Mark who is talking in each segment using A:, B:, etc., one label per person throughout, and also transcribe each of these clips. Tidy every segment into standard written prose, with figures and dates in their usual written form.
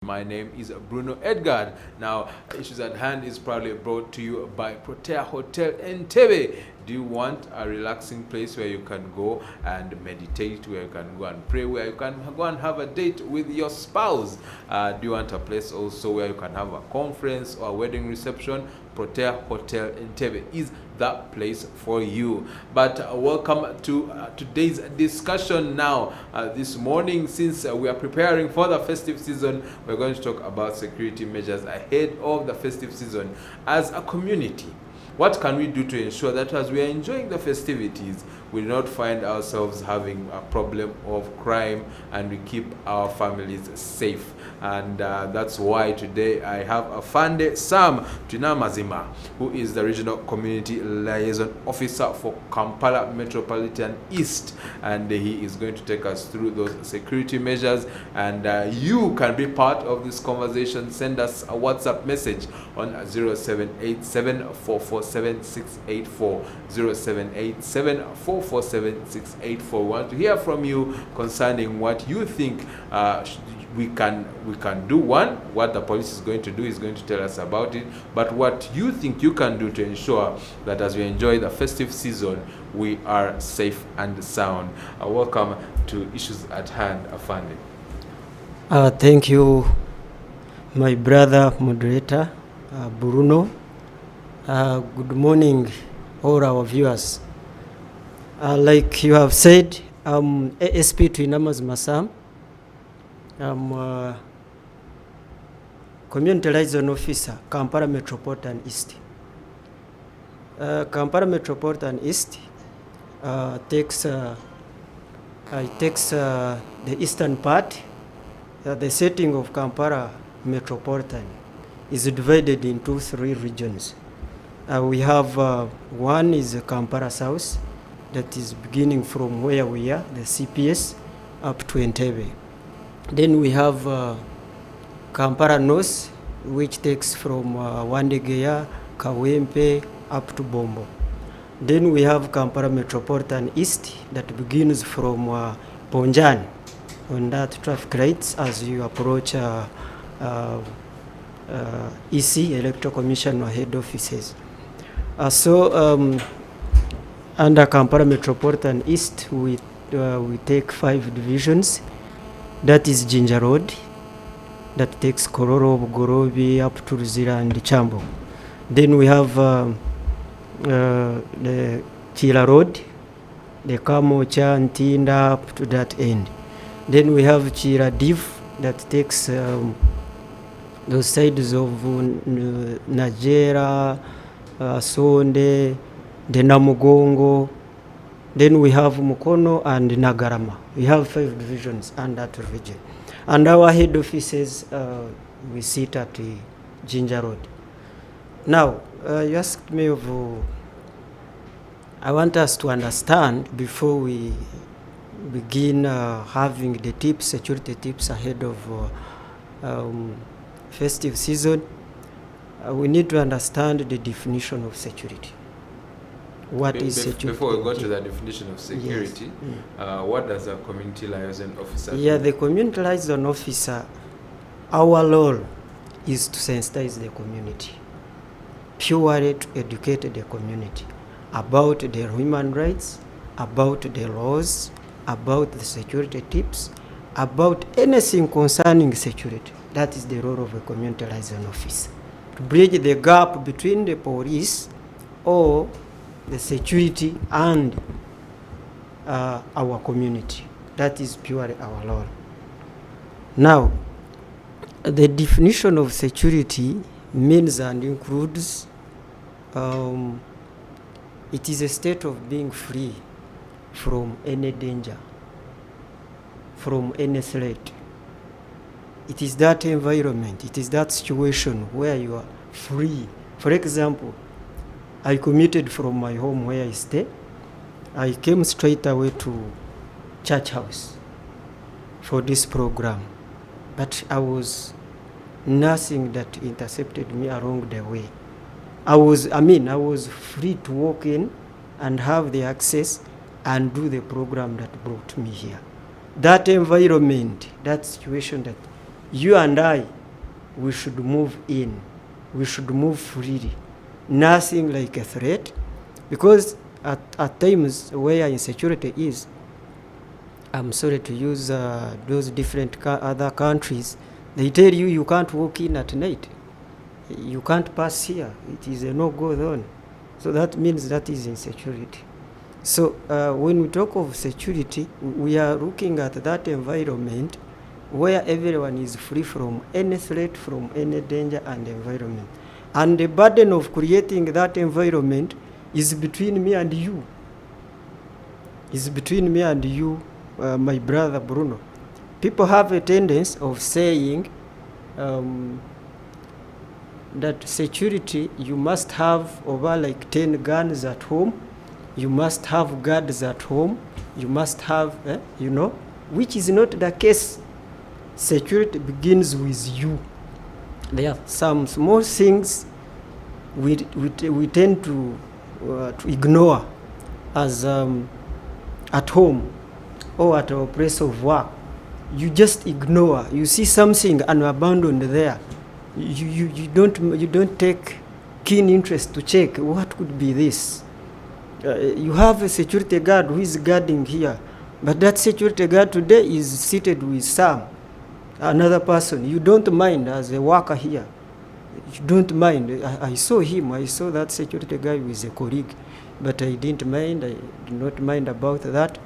A: My name is Bruno Edgard. Now, Issues at Hand is proudly brought to you by Protea Hotel Entebbe. Do you want a relaxing place where you can go and meditate, where you can go and pray, where you can go and have a date with your spouse? Do you want a place also where you can have a conference or a wedding reception? Protea Hotel Entebbe is that place for you. But welcome to today's discussion now. This morning, since we are preparing for the festive season, we're going to talk about security measures ahead of the festive season. As a community, what can we do to ensure that as we are enjoying the festivities, we do not find ourselves having a problem of crime and we keep our families safe? And that's why today I have Afande Sam Twineamazima, who is the Regional Community Liaison Officer for Kampala Metropolitan East, and he is going to take us through those security measures. And you can be part of this conversation. Send us a WhatsApp message on 0787447684, 0787447684. We want to hear from you concerning what you think we can do. One, what the police is going to do is going to tell us about it, but what you think you can do to ensure that as we enjoy the festive season, we are safe and sound. Welcome to Issues at Hand, Afande.
B: Thank you, my brother moderator, Bruno. Good morning, all our viewers. Like you have said, I'm ASP Twineamazima. I'm Community Liaison Officer, Kampala Metropolitan East. Kampala Metropolitan East takes the eastern part. The setting of Kampala Metropolitan is divided into 3 regions. We have one is Kampala South, that is beginning from where we are, the CPS, up to Entebbe. Then we have Kampala North, which takes from Wandegeya, KMP, up to Bombo. Then we have Kampala Metropolitan East, that begins from Ponjan, on that traffic lights as you approach EC, Electoral Commission, or head offices. Under Kampala Metropolitan East, we take 5 divisions. That is Jinja Road, that takes Kororo, Gorobi, up to Ruzira and Chambo. Then we have the Chila Road, the Kamocha and Tinda, up to that end. Then we have Chira Div, that takes those sides of Najera, Sonde, the Namugongo. Then we have Mukono and Nagarama. We have 5 divisions under that region. And our head offices, we sit at Jinja Road. Now, you asked me I want us to understand before we begin having the tips, security tips ahead of festive season. We need to understand the definition of security. What is security?
A: Before we go to the definition of security, yes. What does a community liaison officer do?
B: Yeah, the community liaison officer, our role is to sensitize the community, purely to educate the community about the human rights, about the laws, about the security tips, about anything concerning security. That is the role of a community liaison officer, to bridge the gap between the police or the security and our community. That is purely our role. Now, the definition of security means and includes it is a state of being free from any danger, from any threat. It is that environment, it is that situation where you are free. For example, I commuted from my home where I stay. I came straight away to Church House for this program, but I was nothing that intercepted me along the way. I was free to walk in and have the access and do the program that brought me here. That environment, that situation that you and I, we should move in. We should move freely. Nothing like a threat, because at times where insecurity is, I'm sorry to use those different other countries, they tell you you can't walk in at night. You can't pass here. It is a no-go zone. So that means that is insecurity. So when we talk of security, we are looking at that environment where everyone is free from any threat, from any danger and environment. And the burden of creating that environment is between me and you. Is between me and you, my brother Bruno. People have a tendency of saying that security, you must have over like 10 guns at home, you must have guards at home, you must have, which is not the case. Security begins with you. There are some small things we tend to ignore as at home or at our place of work. You just ignore. You see something and abandoned there. You don't take keen interest to check what could be this. You have a security guard who is guarding here, but that security guard today is seated with another person. You don't mind as a worker here. You don't mind. I saw him. I saw that security guy with a colleague, but I didn't mind. I did not mind about that.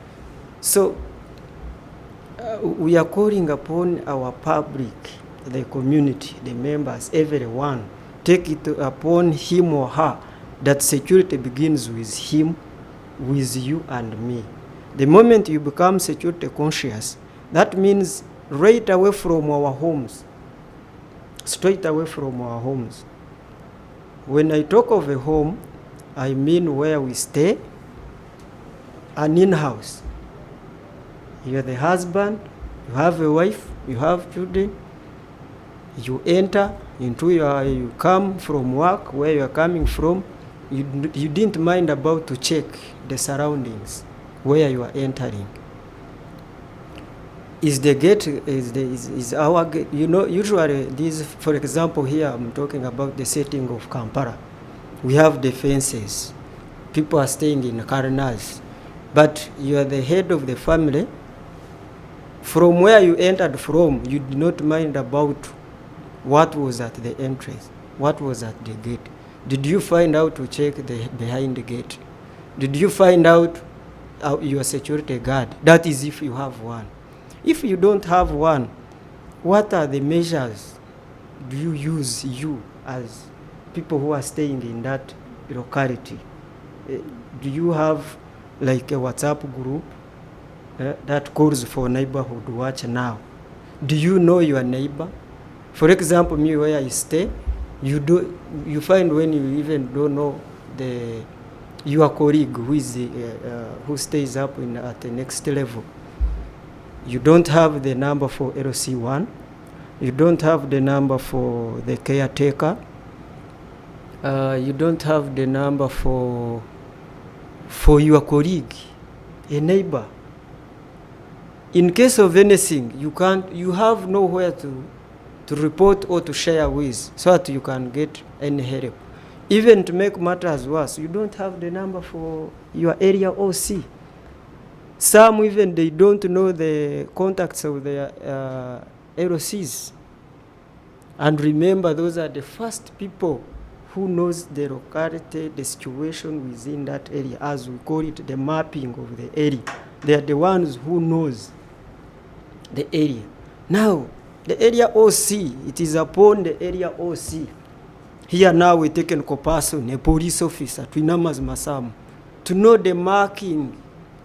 B: So we are calling upon our public, the community, the members, everyone, take it upon him or her that security begins with him, with you and me. The moment you become security conscious, that means right away from our homes, straight away from our homes. When I talk of a home, I mean where we stay, an in-house. You're the husband, you have a wife, you have children, you enter into you come from work, where you are coming from, you didn't mind about to check the surroundings where you are entering. Is the gate, is our gate, usually this, for example, here I'm talking about the setting of Kampala. We have the fences. People are staying in corners, but you are the head of the family. From where you entered from, you did not mind about what was at the entrance, what was at the gate. Did you find out to check behind the gate? Did you find out your security guard? That is if you have one. If you don't have one, what are the measures do you use, you as people who are staying in that locality? Do you have like a WhatsApp group that calls for neighborhood watch now? Do you know your neighbor? For example, me where I stay, you find when you even don't know your colleague who stays up at the next level. You don't have the number for LC1. You don't have the number for the caretaker. You don't have the number for your colleague, a neighbor. In case of anything, you have nowhere to report or to share with, so that you can get any help. Even to make matters worse, you don't have the number for your area OC. Some even they don't know the contacts of their LOCs. And remember, those are the first people who knows the locality, the situation within that area, as we call it, the mapping of the area. They are the ones who knows the area. Now, the area OC, it is upon the area OC. Here now we take a person, a police officer, Twineamazima, to know the marking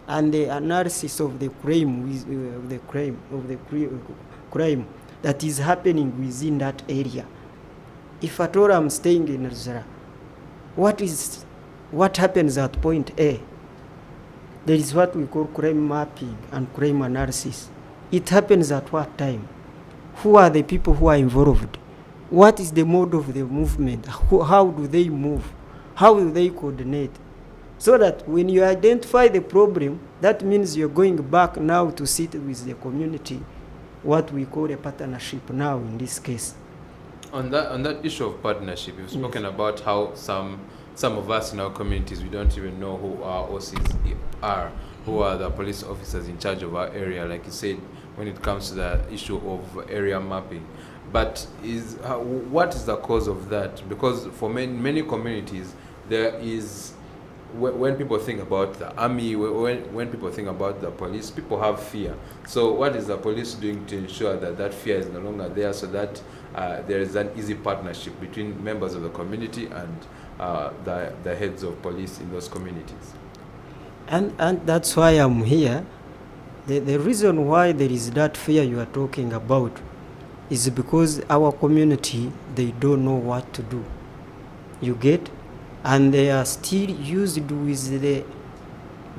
B: and the analysis of the crime that is happening within that area. If at all I'm staying in Rizara, what happens at point A? There is what we call crime mapping and crime analysis. It happens at what time? Who are the people who are involved? What is the mode of the movement? How do they move? How do they coordinate? So that when you identify the problem, that means you're going back now to sit with the community what we call a partnership now in this case.
A: On that issue of partnership, you've spoken about how some of us in our communities, we don't even know who our OCs are, who are the police officers in charge of our area, like you said, when it comes to the issue of area mapping. But what is the cause of that? Because for many communities, there is, when people think about the army, when people think about the police, people have fear. So what is the police doing to ensure that that fear is no longer there, so that there is an easy partnership between members of the community and the heads of police in those communities?
B: And that's why I'm here. The reason why there is that fear you are talking about is because our community, they don't know what to do. You get? And they are still used with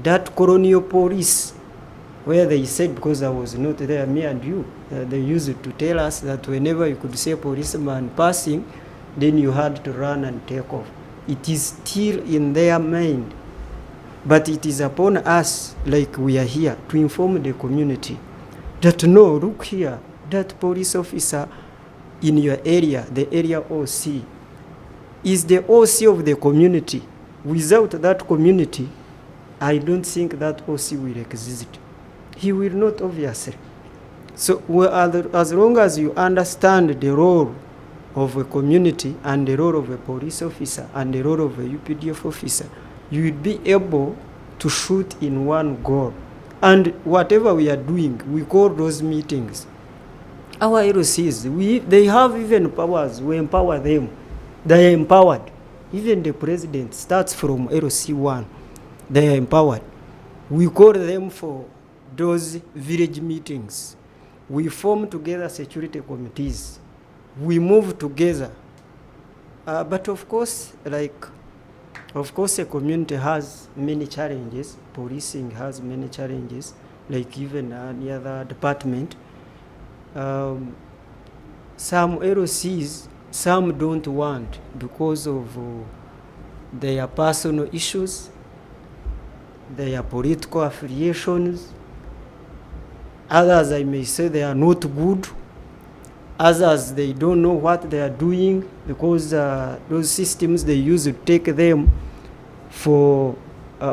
B: that colonial police, where they said, because I was not there, me and you, they used to tell us that whenever you could see a policeman passing, then you had to run and take off. It is still in their mind. But it is upon us, like we are here, to inform the community that no, look here, that police officer in your area, the area OC, is the OC of the community. Without that community, I don't think that OC will exist. He will not, obviously. So as long as you understand the role of a community and the role of a police officer and the role of a UPDF officer, you will be able to shoot in one goal. And whatever we are doing, we call those meetings our LCs. They have even powers. We empower them. They are empowered. Even the president starts from LC1. They are empowered. We call them for those village meetings. We form together security committees. We move together. But of course, a community has many challenges. Policing has many challenges, like even any other department. Some LCs, some don't want because of their personal issues, their political affiliations. Others, I may say, they are not good. Others, they don't know what they are doing because those systems they use to take them for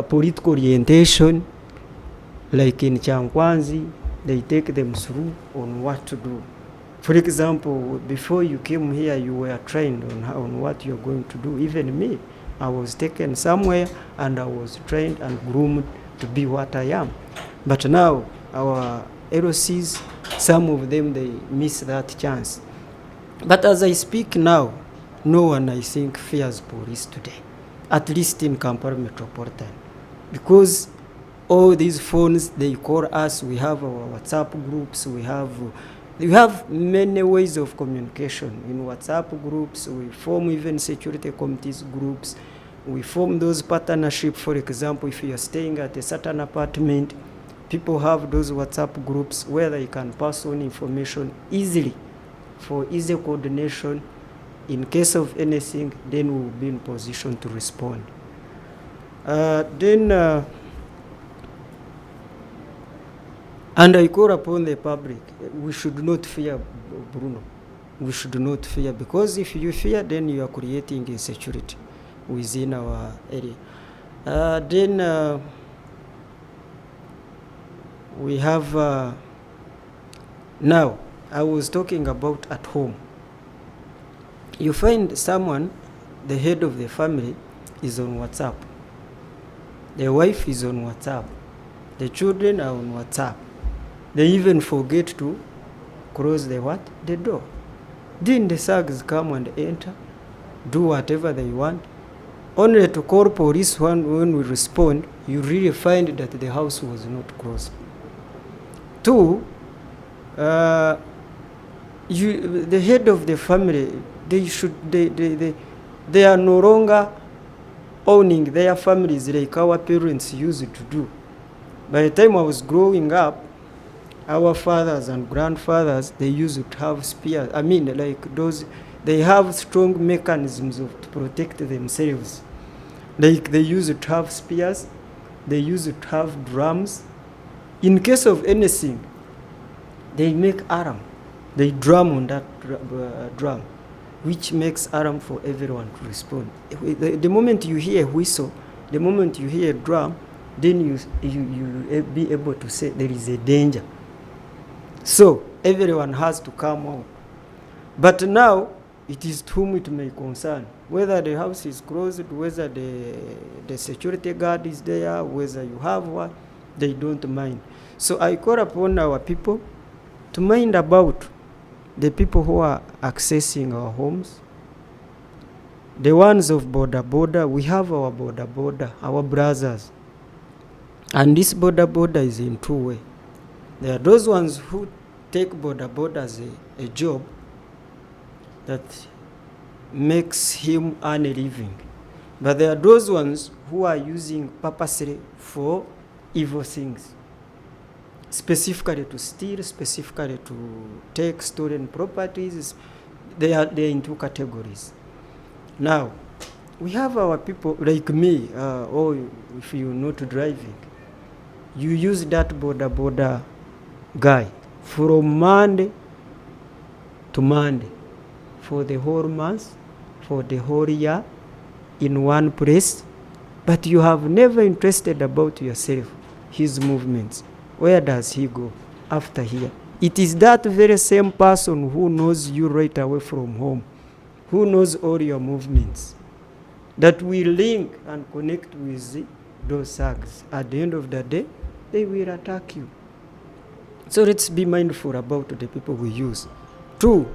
B: political orientation, like in Changwanzi, they take them through on what to do. For example, before you came here, you were trained on what you're going to do. Even me, I was taken somewhere and I was trained and groomed to be what I am. But now, our LCs, some of them, they miss that chance. But as I speak now, no one, I think, fears police today, at least in Kampala Metropolitan. Because all these phones, they call us, we have our WhatsApp groups, we have many ways of communication. In WhatsApp groups, we form even security committees groups. We form those partnerships. For example, if you are staying at a certain apartment, people have those WhatsApp groups where they can pass on information easily for easy coordination. In case of anything, then we will be in position to respond. And I call upon the public, we should not fear, Bruno. We should not fear, because if you fear, then you are creating insecurity within our area. We have, now, I was talking about at home. You find someone, the head of the family, is on WhatsApp. The wife is on WhatsApp. The children are on WhatsApp. They even forget to close the what? The door. Then the thugs come and enter, do whatever they want, only to call police when we respond. You really find that the house was not closed. Two, the head of the family, they are no longer owning their families like our parents used to do. By the time I was growing up, our fathers and grandfathers, they used to have spears. I mean, like those, they have strong mechanisms to protect themselves. Like they used to have spears, they used to have drums. In case of anything, they make alarm. They drum on that drum, which makes alarm for everyone to respond. The moment you hear a whistle, the moment you hear a drum, then you be able to say there is a danger. So everyone has to come out. But now it is to whom it may concern, whether the house is closed, whether the security guard is there, whether you have one, they don't mind. So I call upon our people to mind about the people who are accessing our homes, the ones of border. We have our border, our brothers. And this border is in two ways. There are those ones who take border as a job that makes him earn a living. But there are those ones who are using purposely for evil things, specifically to steal, specifically to take stolen properties. They are in two categories. Now, we have our people like me, or if you're not driving, you use that border guy from Monday to Monday for the whole month, for the whole year, in one place, but you have never interested about yourself, his movements. Where does he go after here? It is that very same person who knows you right away from home, who knows all your movements, that will link and connect with those thugs. At the end of the day, they will attack you. So let's be mindful about the people we use. Two,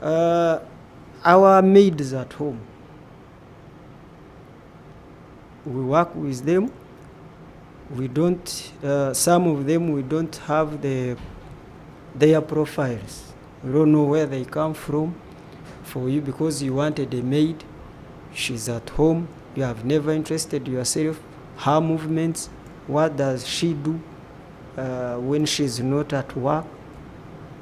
B: our maids at home. We work with them. We don't, some of them, we don't have their profiles. We don't know where they come from. For you, because you wanted a maid, she's at home, you have never interested yourself, her movements, what does she do when she's not at work.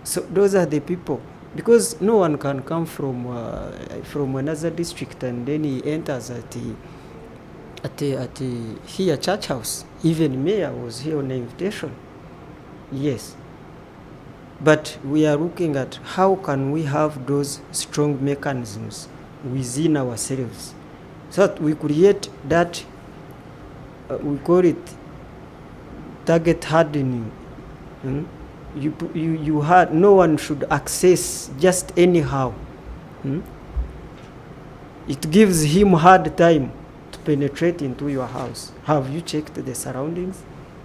B: So those are the people, because no one can come from another district and then he enters at here church house. Even Mayor was here on an invitation. Yes. But we are looking at how can we have those strong mechanisms within ourselves, so that we create that, we call it target hardening. You had, no one should access just anyhow. It gives him hard time to penetrate into your house. Have you checked the surroundings?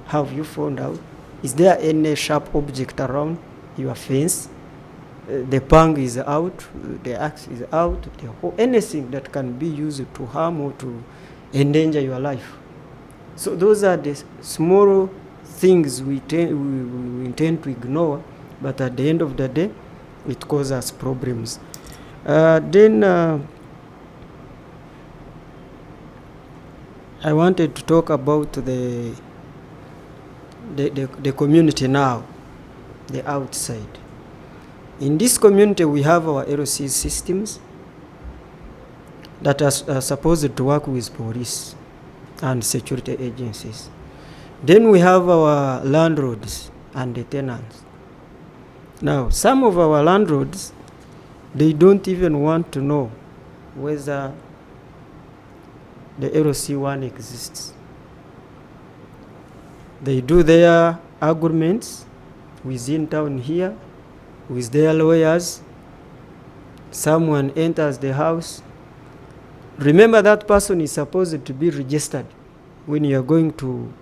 B: Have you found out, is there any sharp object around your fence? The pang is out, the axe is out, anything that can be used to harm or to endanger your life. So those are the small things we intend to ignore, but at the end of the day, it causes problems. Then I wanted to talk about the community now, the outside. In this community, we have our LC systems that are supposed to work with police and security agencies. Then we have our landlords and the tenants. Now, some of our landlords, they don't even want to know whether the LC1 exists. They do their arguments within town here with their lawyers. Someone enters the house. Remember, that person is supposed to be registered when you are going to,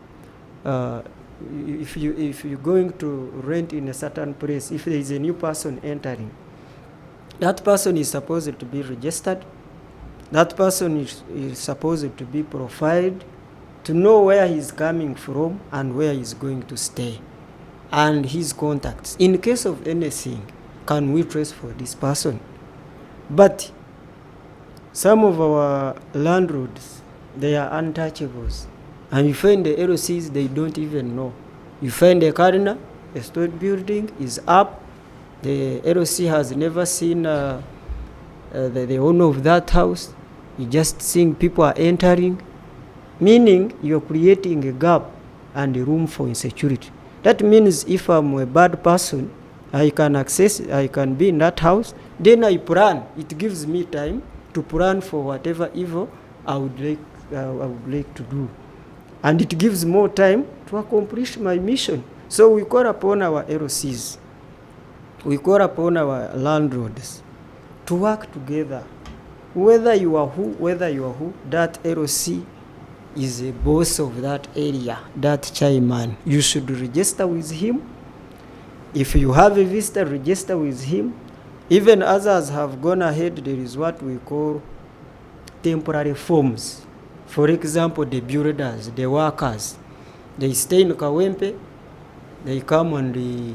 B: if you're going to rent in a certain place. If there is a new person entering, that person is supposed to be registered. That person is supposed to be profiled, to know where he's coming from and where he's going to stay, and his contacts. In case of anything, can we trace for this person? But some of our landlords, they are untouchables. And you find the LCs, they don't even know. You find a cardinal, a storage building is up. The LC has never seen the owner of that house. You just seeing people are entering, meaning you're creating a gap and a room for insecurity. That means if I'm a bad person, I can be in that house, then I plan. It gives me time to plan for whatever evil I would like to do. And it gives more time to accomplish my mission. So we call upon our LCs, we call upon our landlords to work together. Whether you are who, that LC is a boss of that area, that chairman. You should register with him. If you have a visitor, register with him. Even others have gone ahead. There is what we call temporary forms. For example, the builders, the workers, they stay in KMP, they come and they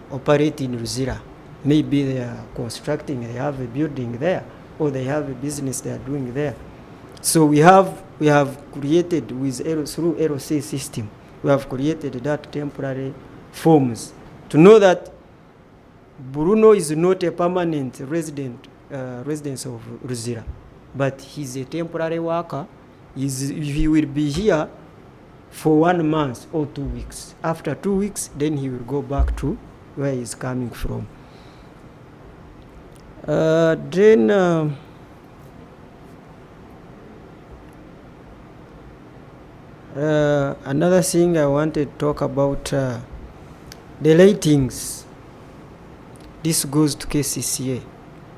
B: operate in Ruzira. Maybe they are constructing, they have a building there, or they have a business they are doing there. So we have created through LC system, we have created that temporary forms to know that Bruno is not a permanent resident of Ruzira, but he's a temporary worker. He will be here for 1 month or 2 weeks. After 2 weeks, then he will go back to where he's coming from. Another thing I wanted to talk about, the ratings. This goes to KCCA.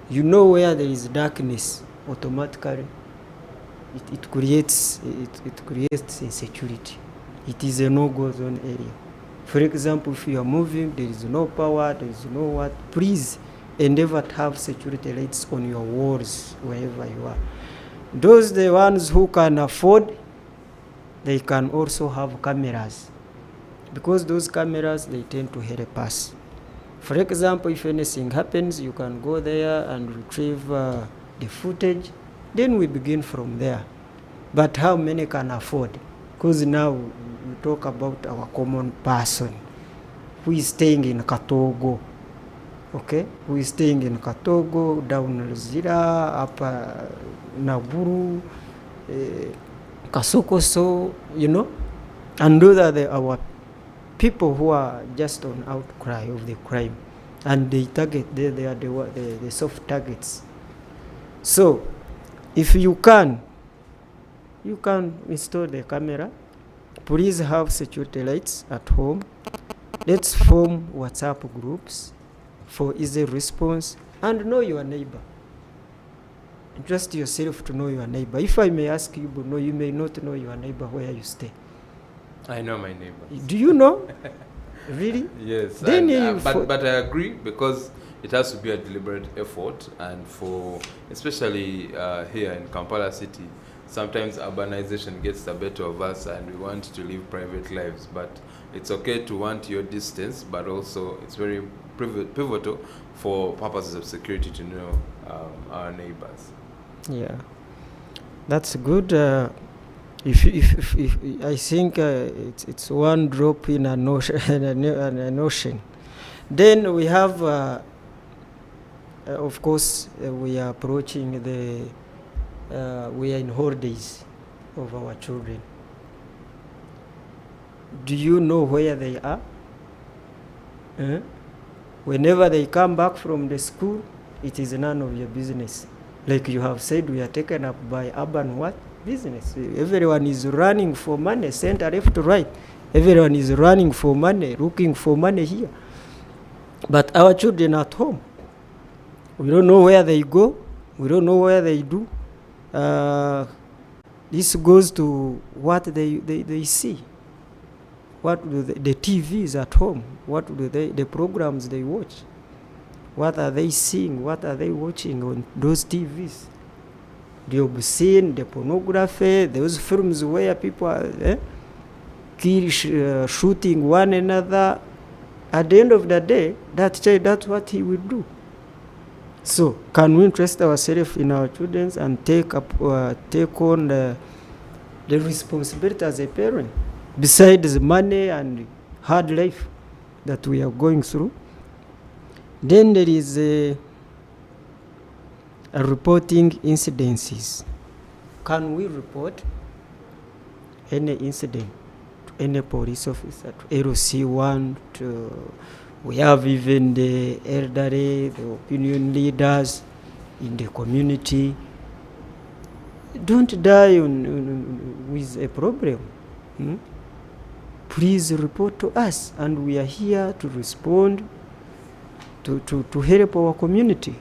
B: You know, where there is darkness, automatically it creates insecurity. It is a no-go zone area. For example, if you are moving, there is no power, there is no what, please endeavor to have security lights on your walls wherever you are. Those the ones who can afford, they can also have cameras, because those cameras, they tend to help us. For example, if anything happens, you can go there and retrieve the footage. Then we begin from there. But how many can afford? Because now we talk about our common person who is staying in Katogo. Okay? Who is staying in Katogo, down Ruzira, up Naburu, Kasokoso, you know? And those are our people who are just on outcry of the crime, and they target, they are the soft targets. So if you can install the camera. Please have security lights at home. Let's form WhatsApp groups for easy response, and know your neighbor. Trust yourself to know your neighbor. If I may ask you, Bruno, you may not know your neighbor where you stay. I know my neighbors. Do you know? Really? Yes. Then but I agree, because it has to be a deliberate effort, and for especially here in Kampala City, sometimes urbanization gets the better of us, and we want to live private lives. But it's okay to want your distance, but also it's very pivotal for purposes of security to know our neighbors. Yeah, that's good. If I think it's one drop in an ocean. Then we have, of course, we are approaching we are in holidays of our children. Do you know where they are? Whenever they come back from the school, it is none of your business. Like you have said, we are taken up by urban what? Business. Everyone is running for money, center, left, right. Everyone is running for money, looking for money here. But our children at home, we don't know where they go. We don't know where they do. This goes to what they see. What do the TVs at home? What do the programs they watch? What are they seeing? What are they watching on those TVs? The obscene, the pornography, those films where people are shooting one another. At the end of the day, that child, that's what he will do. So, can we interest ourselves in our children and take on the responsibility as a parent, besides money and hard life that we are going through? Then there is a reporting incidences. Can we report any incident to any police officer, to LC1, to We have even the elderly, the opinion leaders in the community. Don't die with a problem. Please report to us, and we are here to respond, to help our community.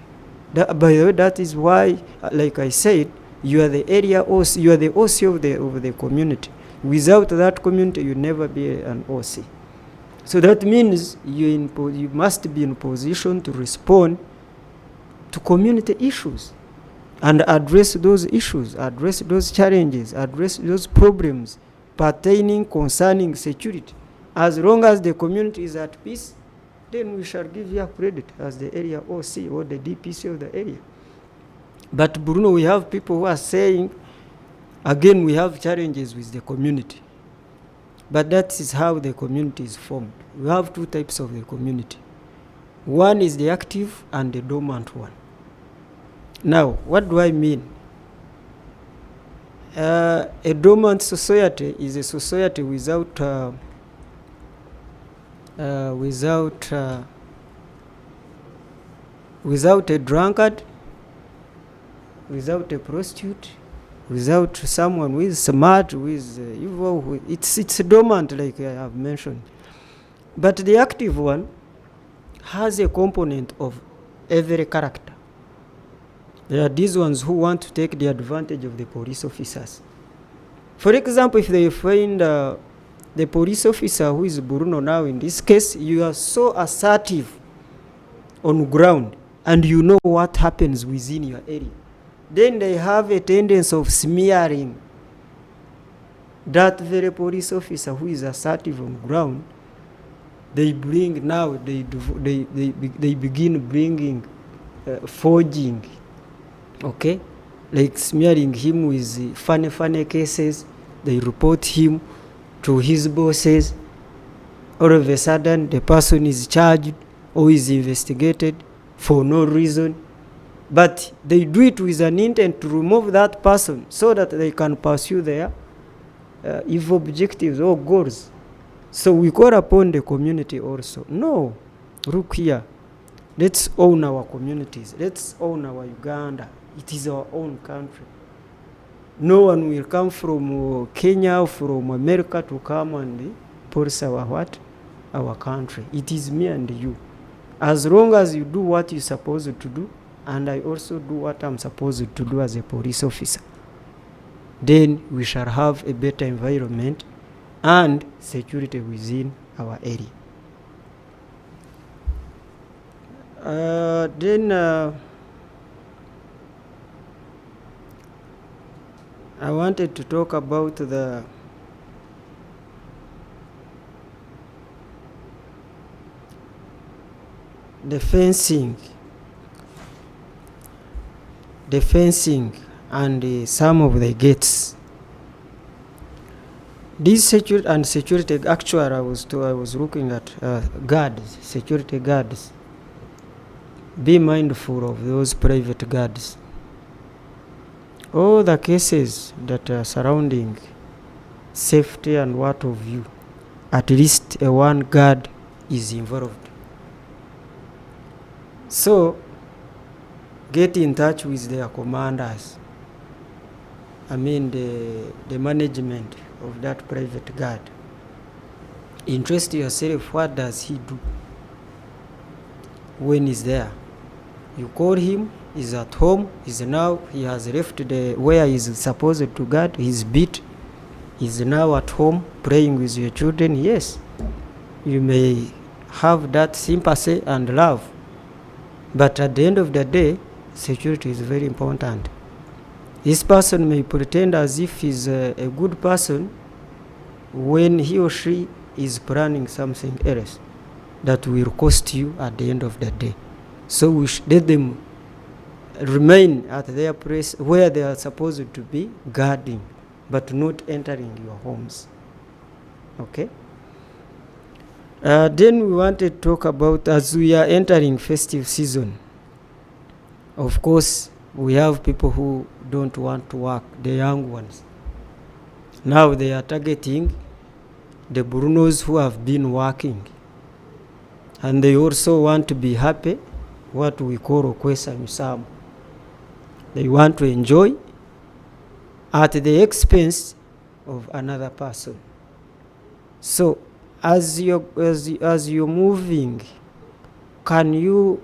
B: By the way, that is why, like I said, you are the area OC, you are the OC of the community. Without that community, you never be an OC. So that means you must be in position to respond to community issues and address those issues, address those challenges, address those problems pertaining, concerning security. As long as the community is at peace, then we shall give you credit as the area OC or the DPC of the area. But Bruno, we have people who are saying, again, we have challenges with the community. But that is how the community is formed. We have two types of the community. One is the active and the dormant one. Now, what do I mean? A dormant society is a society without a drunkard, without a prostitute, without someone who is smart, who is evil. It's dormant, like I have mentioned. But the active one has a component of every character. There are these ones who want to take the advantage of the police officers. For example, if they find the police officer, who is Bruno now in this case, you are so assertive on ground and you know what happens within your area, then they have a tendency of smearing that very police officer who is assertive on ground. They bring now, they begin bringing forging, okay, like smearing him with funny cases. They report him to his bosses. All of a sudden, the person is charged or is investigated for no reason. But they do it with an intent to remove that person so that they can pursue their evil objectives or goals. So we call upon the community also. No, look here. Let's own our communities. Let's own our Uganda. It is our own country. No one will come from Kenya or from America to come and police our what? Our country. It is me and you. As long as you do what you're supposed to do, and I also do what I'm supposed to do as a police officer, then we shall have a better environment and security within our area. I wanted to talk about the fencing and some of the gates. This security, actually I was looking at guards, security guards. Be mindful of those private guards. All the cases that are surrounding safety and what of you, at least one guard is involved. So get in touch with their commanders. I mean the management of that private guard. Interest yourself, what does he do when he's there? You call him, he's at home, he has left where he's supposed to guard, he's beat, he's now at home playing with your children. Yes, you may have that sympathy and love, but at the end of the day, security is very important. This person may pretend as if he's a good person when he or she is planning something else that will cost you at the end of the day. So we should let them remain at their place where they are supposed to be guarding, but not entering your homes. Okay? Then we want to talk about, as we are entering festive season, of course, we have people who don't want to work, the young ones. Now they are targeting the Brunos who have been working. and they also want to be happy, what we call okwesa misamu. They want to enjoy at the expense of another person. So as you're moving, can you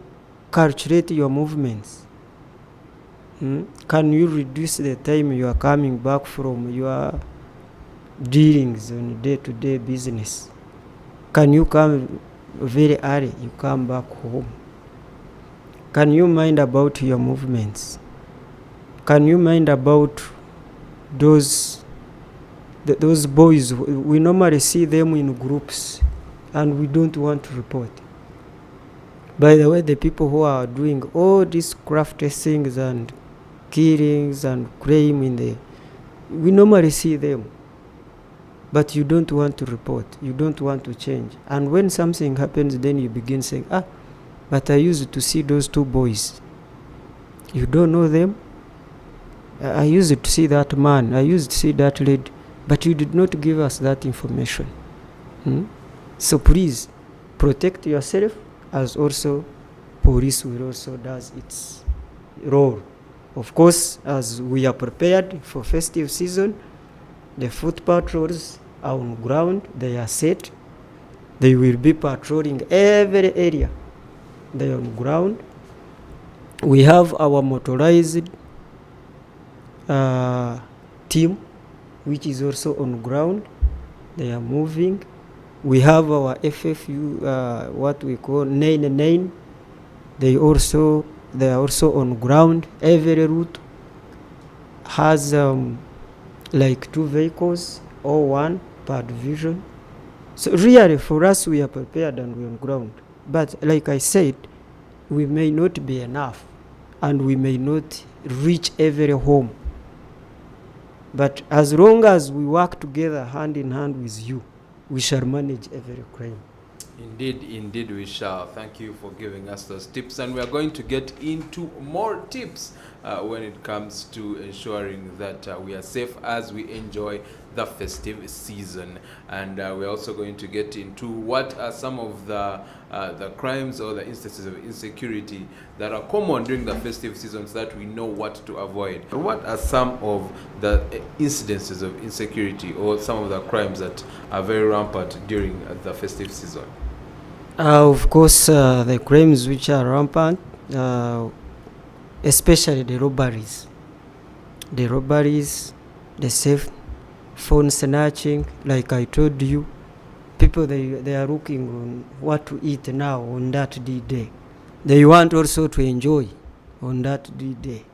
B: calculate your movements? Can you reduce the time you are coming back from your dealings on day-to-day business? Can you come very early, you come back home? Can you mind about your movements? Can you mind about those boys? We normally see them in groups and we don't want to report. By the way, the people who are doing all these crafty things and killings and crime we normally see them, but you don't want to report, you don't want to change. And when something happens, then you begin saying, but I used to see those two boys. You don't know them? I used to see that man, I used to see that lady, but you did not give us that information. So please protect yourself, as also police will also does its role. Of course, as we are prepared for festive season, the foot patrols are on ground, they are set. They will be patrolling every area. They are on ground. We have our motorized team, which is also on ground. They are moving. We have our FFU, what we call 9. They are also on ground. Every route has like 2 vehicles or 1 per division. So really for us, we are prepared and we're on ground. But like I said, we may not be enough and we may not reach every home. But as long as we work together hand in hand with you, we shall manage every crime.
A: Indeed we shall. Thank you for giving us those tips, and we are going to get into more tips when it comes to ensuring that we are safe as we enjoy the festive season. And we're also going to get into what are some of the crimes or the instances of insecurity that are common during the festive season, so that we know what to avoid. What are some of the incidences of insecurity or some of the crimes that are very rampant during the festive season?
B: Of course, the crimes which are rampant, especially the robberies, the theft, phone snatching. Like I told you, people they are looking on what to eat now on that day. They want also to enjoy on that day.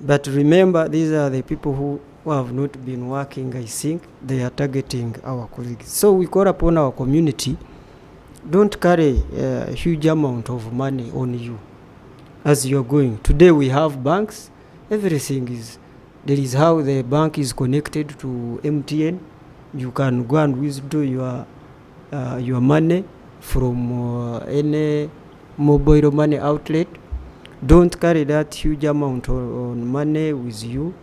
B: But remember, these are the people who have not been working. I think they are targeting our colleagues. So we call upon our community, don't carry a huge amount of money on you as you're going. Today we have banks. Everything there is how the bank is connected to MTN. You can go and withdraw your money from any mobile money outlet. Don't carry that huge amount of money with you.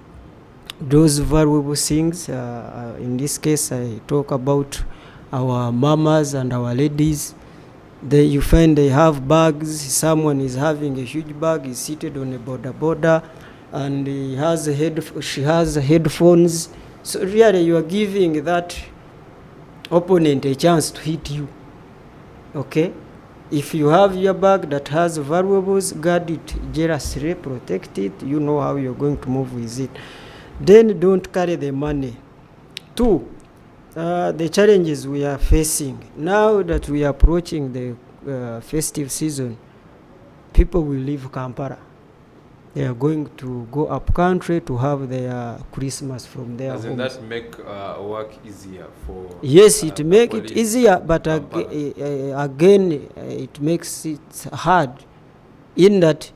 B: Those valuable things, in this case I talk about our mamas and our ladies. You find they have bags. Someone is having a huge bag, is seated on a border, and she has headphones. So really you are giving that opponent a chance to hit you. Okay? If you have your bag that has valuables, guard it jealously, protect it. You know how you're going to move with it. Then don't carry the money. 2, the challenges we are facing now that we are approaching the festive season. People will leave Kampala. They are going to go up country to have their Christmas from their homes.
A: Doesn't that make work easier for?
B: Yes, it makes it easier, but again, it makes it hard in that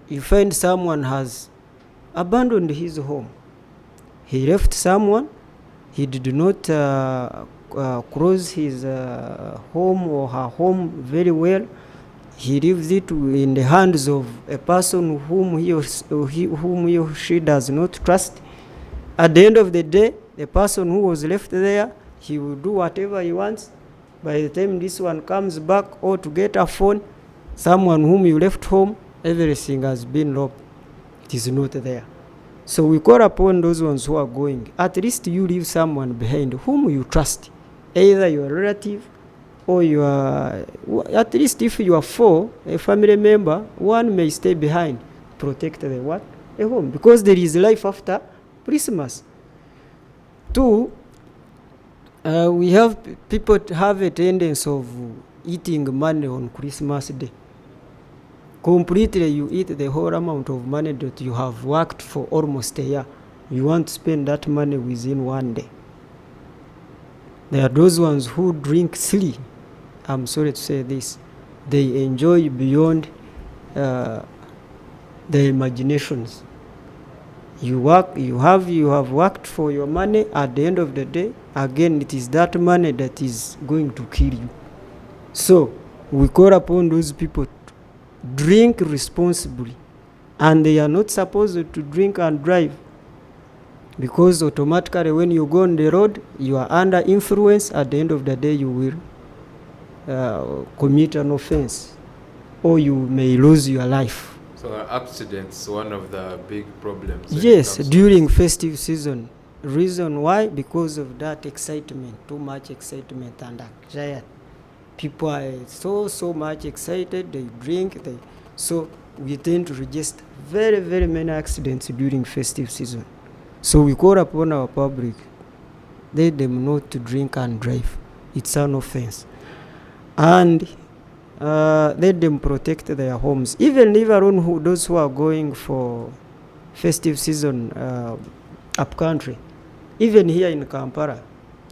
B: you find someone has abandoned his home. He left someone. He did not close his home or her home very well. He leaves it in the hands of a person whom he or she does not trust. At the end of the day, the person who was left there, he will do whatever he wants. By the time this one comes back, or to get a phone, someone whom you left home, everything has been robbed. It is not there. So we call upon those ones who are going. At least you leave someone behind whom you trust, either your relative or your, at least if you are four, a family member, one may stay behind, protect the what? A home, because there is life after Christmas. Two, we have people have a tendency of eating money on Christmas Day. Completely, you eat the whole amount of money that you have worked for almost a year. You want to spend that money within one day. There are those ones who drink silly. I'm sorry to say this. They enjoy beyond their imaginations. You work, you have worked for your money. At the end of the day, again, it is that money that is going to kill you. So we call upon those people to drink responsibly, and they are not supposed to drink and drive, because automatically when you go on the road, you are under influence. At the end of the day, you will commit an offense, or you may lose your life.
A: So accidents, one of the big problems.
B: Yes, during festive season. Reason why? Because of that excitement, too much excitement and anxiety. People are so much excited, they drink, so we tend to register very, very many accidents during festive season. So we call upon our public, let them not to drink and drive. It's an offense. And let them protect their homes. Even alone those who are going for festive season up country, even here in Kampala,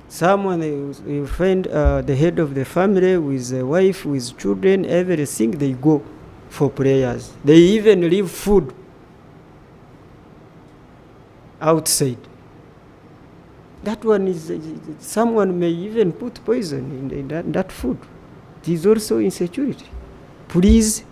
B: someone you find the head of the family with a wife, with children, everything, they go for prayers. They even leave food outside. That one is, someone may even put poison in that food. It is also insecurity. Please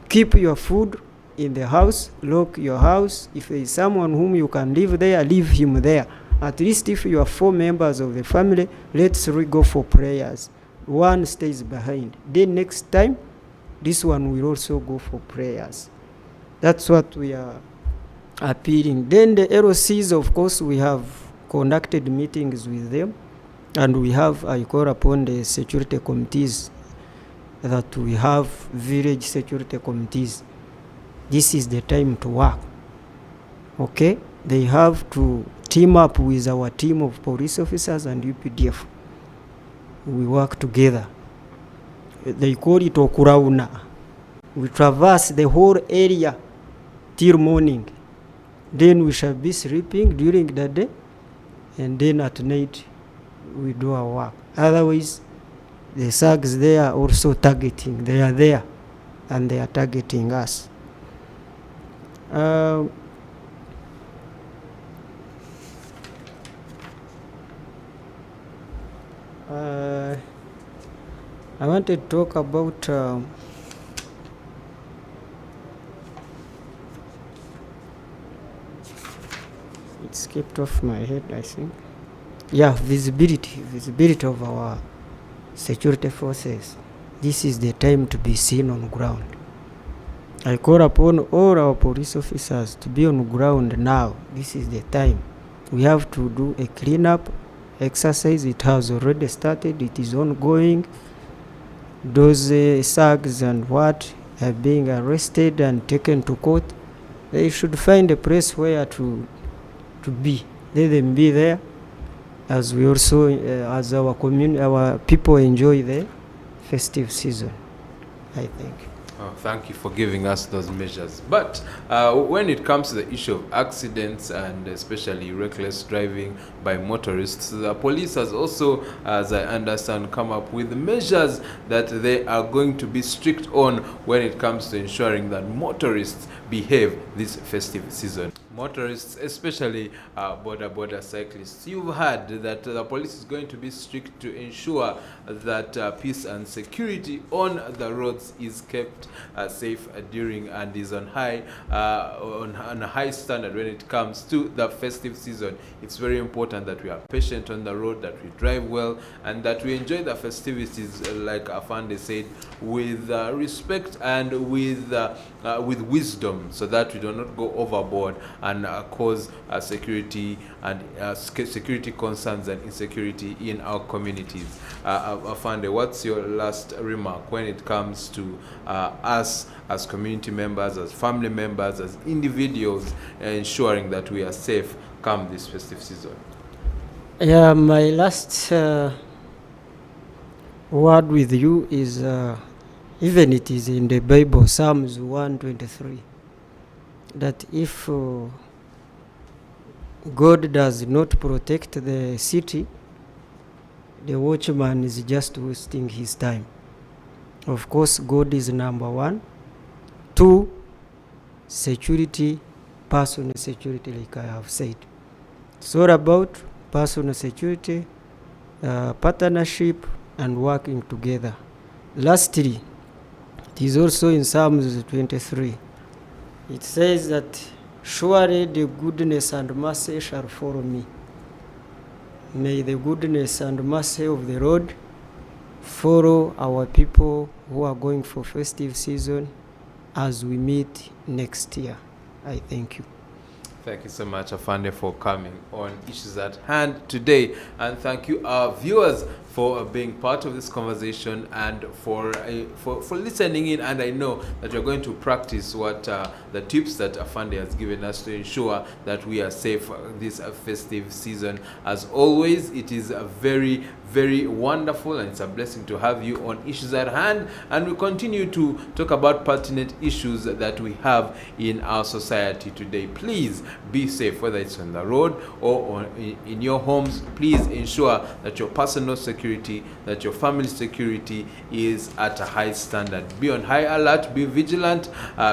B: keep your food in the house, lock your house. If there is someone whom you can leave there, leave him there. At least if you are 4 members of the family, let's go for prayers. One stays behind. Then next time, this one will also go for prayers. That's what we are appealing. Then the LOCs, of course, we have conducted meetings with them, and we have, I call upon the security committees, that we have village security committees. This is the time to work. Okay? They have to team up with our team of police officers and UPDF. We work together. They call it Okurauna. We traverse the whole area till morning. Then we shall be sleeping during the day, and then at night we do our work. Otherwise, the thugs, they are also targeting. They are there, and they are targeting us. I want to talk about it skipped off my head, I think. Yeah, visibility of our security forces. This is the time to be seen on ground. I call upon all our police officers to be on ground now. This is the time. We have to do a cleanup exercise. It has already started. It is ongoing. Those thugs and what are being arrested and taken to court, they should find a place where to be. Let them be there, as we also, as our community, our people enjoy the festive season, I think.
A: Oh, thank you for giving us those measures. But when it comes to the issue of accidents and especially reckless driving by motorists, the police has also, as I understand, come up with measures that they are going to be strict on when it comes to ensuring that motorists behave this festive season. Motorists, especially border cyclists, you've heard that the police is going to be strict to ensure that peace and security on the roads is kept kept safe during, and is on on a high standard when it comes to the festive season. It's very important that we are patient on the road, that we drive well, and that we enjoy the festivities, like Afande said, with respect and with wisdom, so that we do not go overboard and cause security concerns and insecurity in our communities. Afande, what's your last remark when it comes to us as community members, as family members, as individuals, ensuring that we are safe come this festive season?
B: Yeah, my last word with you is, even it is in the Bible, Psalms 123, that if God does not protect the city, the watchman is just wasting his time. Of course, God is number one. 2, security, personal security, like I have said. It's all about personal security, partnership, and working together. Lastly, it is also in Psalms 23. It says that surely the goodness and mercy shall follow me. May the goodness and mercy of the Lord follow our people who are going for festive season as we meet next year. I thank you.
A: Thank you so much, Afande, for coming on Issues at Hand today. And thank you, our viewers, for being part of this conversation and for listening in. And I know that you're going to practice what the tips that Afande has given us to ensure that we are safe this festive season. As always, it is a very, very wonderful, and it's a blessing to have you on Issues at Hand. And we continue to talk about pertinent issues that we have in our society today. Please be safe, whether it's on the road or in your homes. Please ensure that your personal security, that your family security is at a high standard. Be on high alert, be vigilant,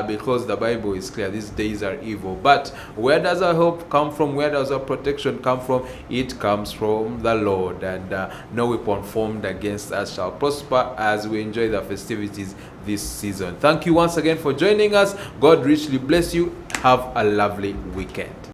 A: because the Bible is clear, these days are evil. But where does our help come from? Where does our protection come from? It comes from the Lord, and no weapon formed against us shall prosper as we enjoy the festivities this season. Thank you once again for joining us. God richly bless you. Have a lovely weekend.